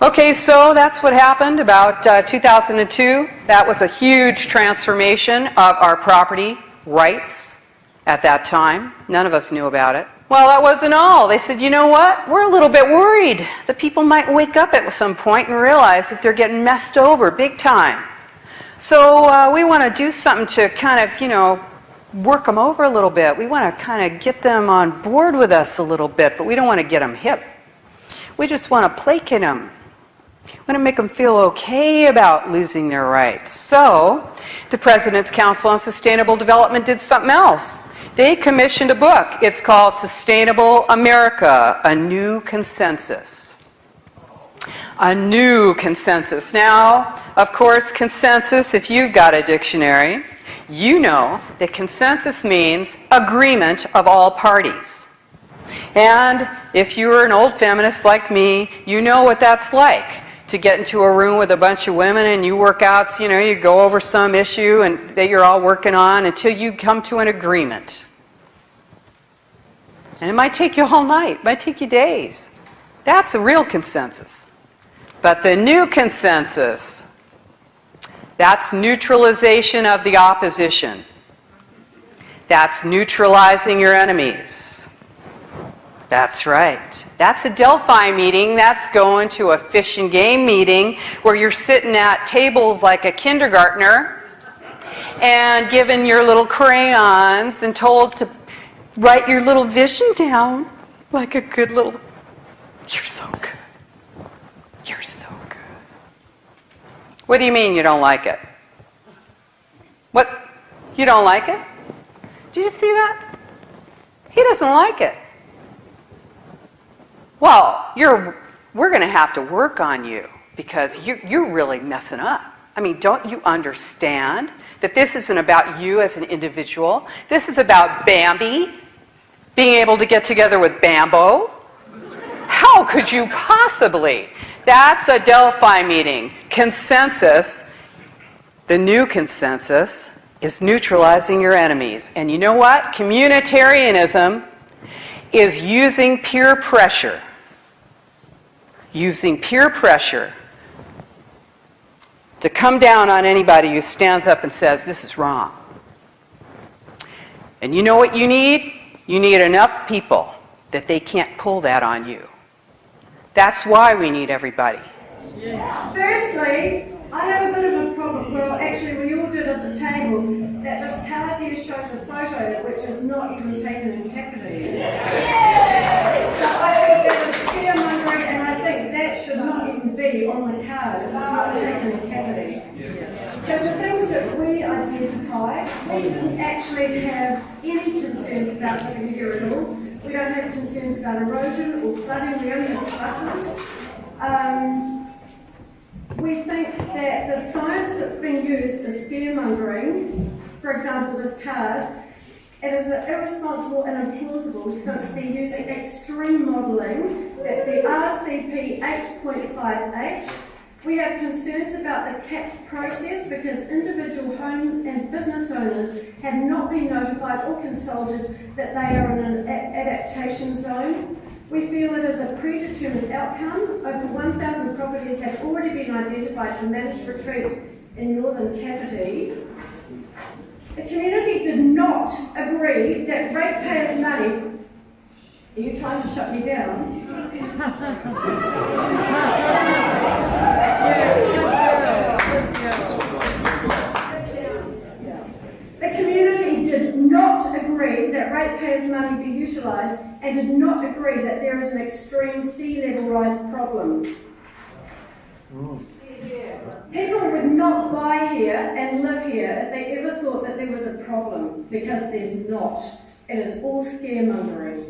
Okay, so that's what happened about 2002. That was a huge transformation of our property rights at that time. None of us knew about it. Well, that wasn't all. They said, you know what? We're a little bit worried that people might wake up at some point and realize that they're getting messed over big time. So we want to do something to kind of, work them over a little bit. We want to kind of get them on board with us a little bit, but we don't want to get them hip. We just want to placate them. We want to make them feel okay about losing their rights. So the President's Council on Sustainable Development did something else. They commissioned a book. It's called Sustainable America, A New Consensus. A new consensus. Now, of course, consensus, if you've got a dictionary, you know that consensus means agreement of all parties. And if you're an old feminist like me, you know what that's like. To get into a room with a bunch of women and you work out, you go over some issue and that you're all working on until you come to an agreement. And it might take you a whole night, it might take you days. That's a real consensus. But the new consensus, that's neutralization of the opposition. That's neutralizing your enemies. That's right. That's a Delphi meeting. That's going to a fish and game meeting where you're sitting at tables like a kindergartner and given your little crayons and told to write your little vision down like a good little... You're so good. You're so good. What do you mean you don't like it? What? You don't like it? Did you see that? He doesn't like it. Well, we're going to have to work on you because you're really messing up. I mean, don't you understand that this isn't about you as an individual? This is about Bambi being able to get together with Bambo. How could you possibly? That's a Delphi meeting. Consensus, the new consensus, is neutralizing your enemies. And you know what? Communitarianism is using peer pressure. Using peer pressure to come down on anybody who stands up and says, this is wrong. And you know what you need? You need enough people that they can't pull that on you. That's why we need everybody. Firstly, I have a bit of a problem. Well, actually, we all did at the table that this card here shows a photo which is not even taken in Capri. So I think that is scaremongering, and I think that should not even be on the card. It was not taken in Capri. So the things that we identified, we didn't actually have any concerns about living here at all. We don't have concerns about erosion or flooding. We only have buses. We think that the science that's been used is scaremongering. For example, this card, it is irresponsible and implausible since they're using extreme modelling. That's the RCP 8.5H. We have concerns about the CAP process because individual home and business owners have not been notified or consulted that they are in an adaptation zone. We feel it is a predetermined outcome. Over 1,000 properties have already been identified for managed retreat in Northern Kapiti. The community did not agree that ratepayers' money... Are you trying to shut me down? The community did not agree that ratepayers' money be utilised and did not agree that there is an extreme sea level rise problem. People would not buy here and live here if they ever thought that there was a problem, because there's not. It is all scaremongering.